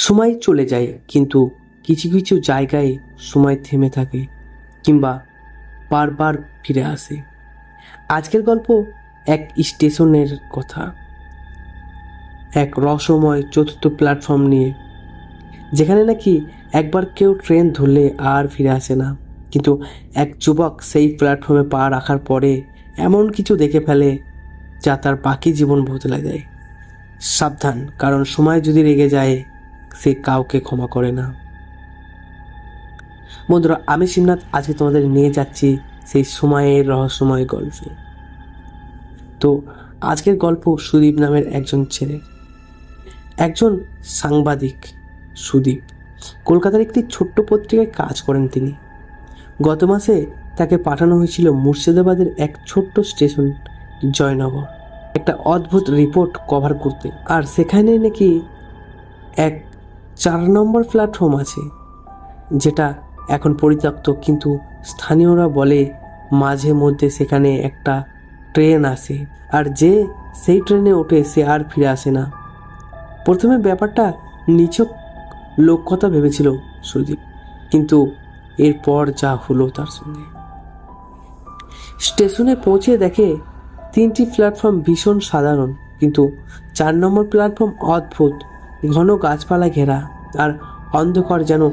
সময় চলে যায়, কিন্তু কিছু কিছু জায়গায় সময় থেমে থাকে কিংবা বারবার ফিরে আসে। আজকের গল্প এক স্টেশনের কথা, এক রহস্যময় চতুর্থ প্ল্যাটফর্ম নিয়ে, যেখানে নাকি একবার কেউ ট্রেন ধরলে আর ফিরে আসে না, কিন্তু এক যুবক সেই প্ল্যাটফর্মে পা রাখার পরে এমন কিছু দেখে ফেলে যা তার বাকি জীবন বদলে দেয়। সাবধান, কারণ সময় যদি রেগে যায় সে কাউকে ক্ষমা করে না। বন্ধুরা, আমি শিবনাথ আজকে তোমাদের নিয়ে যাচ্ছি সেই সময়ের রহস্যময় গল্পে। তো আজকের গল্প সুদীপ নামের একজন ছেলে, একজন সাংবাদিক। সুদীপ কলকাতার একটি ছোট্ট পত্রিকায় কাজ করেন তিনি। গত মাসে তাকে পাঠানো হয়েছিল মুর্শিদাবাদের এক ছোট্ট স্টেশন জয়নগর একটা অদ্ভুত রিপোর্ট কভার করতে। আর সেখানে নাকি এক 4 নম্বর প্ল্যাটফর্ম আছে, যেটা এখন পরিত্যক্ত, কিন্তু স্থানীয়রা বলে মাঝে মধ্যে সেখানে একটা ট্রেন আসে, আর যে সেই ট্রেনে ওঠে সে আর ফিরে আসে না। প্রথমে ব্যাপারটা নিছক লোককথা ভেবেছিল সুদীপ, কিন্তু এরপর যা হলো তার সঙ্গে। স্টেশনে পৌঁছে দেখে 3টি প্ল্যাটফর্ম ভীষণ সাধারণ, কিন্তু 4 নম্বর প্ল্যাটফর্ম অদ্ভুত, ঘন গাছপালা ঘেরা, আর অন্ধকার যেন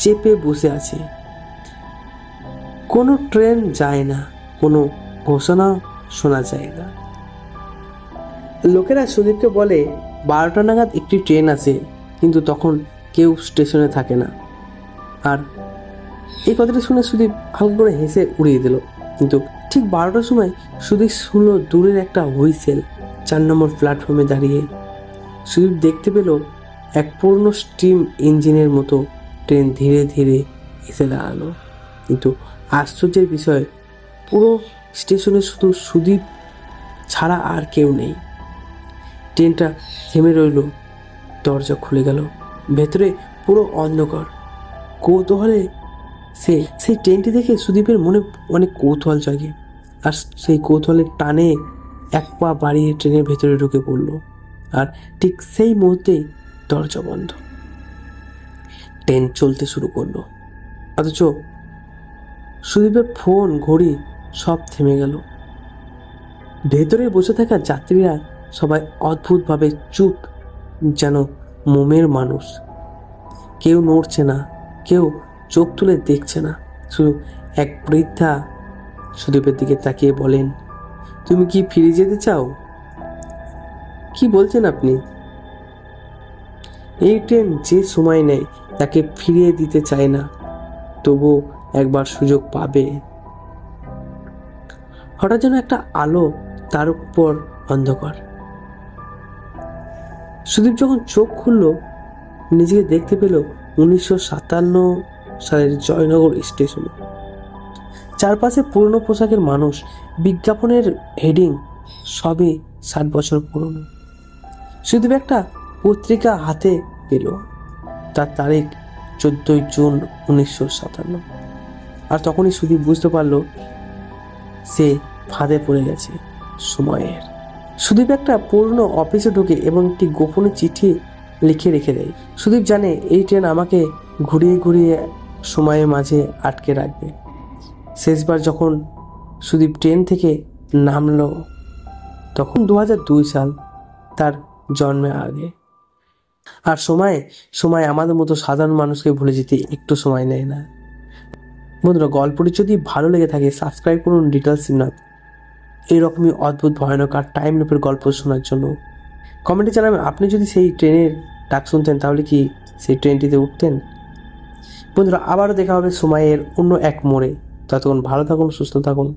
চেপে বসে আছে। কোনো ট্রেন যায় না, কোনো ঘোষণা শোনা যায় না। লোকেরা সুদীপকে বলে 12টা নাগাদ একটি ট্রেন আসে, কিন্তু তখন কেউ স্টেশনে থাকে না। আর এই কথাটা শুনে সুদীপ হালকা করে হেসে উড়িয়ে দিল। কিন্তু ঠিক 12টার সময় সুদীপ শুনলো দূরের একটা হুইসেল। 4 নম্বর প্ল্যাটফর্মে দাঁড়িয়ে সুদীপ দেখতে পেল এক পুরনো স্টিম ইঞ্জিনের মতো ট্রেন ধীরে ধীরে এসে দাঁড়ালো। কিন্তু আশ্চর্যের বিষয়, পুরো স্টেশনে শুধু সুদীপ ছাড়া আর কেউ নেই। ট্রেনটা থেমে রইল, দরজা খুলে গেল, ভেতরে পুরো অন্ধকার। কৌতূহলে সেই ট্রেনটি দেখে সুদীপের মনে অনেক কৌতূহল জাগে, আর সেই কৌতূহলের টানে এক পা বাড়িয়ে ট্রেনের ভেতরে ঢুকে পড়ল। আর ঠিক সেই মুহূর্তেই দরজা বন্ধ। ট্রেন চলতে শুরু করলো, অথচ সুদীপের ফোন, ঘড়ি সব থেমে গেল। ভেতরে বসে থাকা যাত্রীরা সবাই অদ্ভুতভাবে চুপ, যেন মোমের মানুষ। কেউ নড়ছে না, কেউ চোখ তুলে দেখছে না। শুধু এক বৃদ্ধা সুদীপের দিকে তাকিয়ে বলেন, তুমি কি ফিরে যেতে চাও? কি বলছেন আপনি? এই ট্রেন যে সময় নেয় তাকে ফিরিয়ে দিতে চায় না, তবু একবার সুযোগ পাবে। হঠাৎ যেন একটা আলো, তার উপর অন্ধকার। সুদীপ যখন চোখ খুলল, নিজেকে দেখতে পেল 1957 সালের জয়নগর স্টেশনে। চারপাশে পুরনো পোশাকের মানুষ, বিজ্ঞাপনের হেডিং সবই 60 বছর পুরনো। সুদীপ একটা পত্রিকা হাতে পেল, তার তারিখ 14 জুন 1957। আর তখনই সুদীপ বুঝতে পারল সে ফাঁদে পড়ে গেছে সময়ের। সুদীপ একটা পুরনো অফিসে ঢোকে এবং একটি গোপনে চিঠি লিখে রেখে দেয়। সুদীপ জানে এই ট্রেন আমাকে ঘুরিয়ে ঘুরিয়ে সময়ের মাঝে আটকে রাখবে। শেষবার যখন সুদীপ ট্রেন থেকে নামলো তখন 2002 সাল, তার জন্মের আগে। আর সময় আমাদের মতো সাধারণ মানুষকে ভুলে যেতে একটু সময় নেয় না। বন্ধুরা, গল্পটি যদি ভালো লেগে থাকে সাবস্ক্রাইব করুন ডিটেল শিবনাথ এইরকমই অদ্ভুত, ভয়ানক আর টাইম লুপের গল্প শোনার জন্য। কমেন্টে জানাবেন আপনি যদি সেই ট্রেনের ডাক শুনতেন তাহলে কি সেই ট্রেনটিতে উঠতেন। বন্ধুরা, আবারও দেখা হবে সময়ের অন্য এক মোড়ে। ততক্ষণ ভালো থাকুন, সুস্থ থাকুন।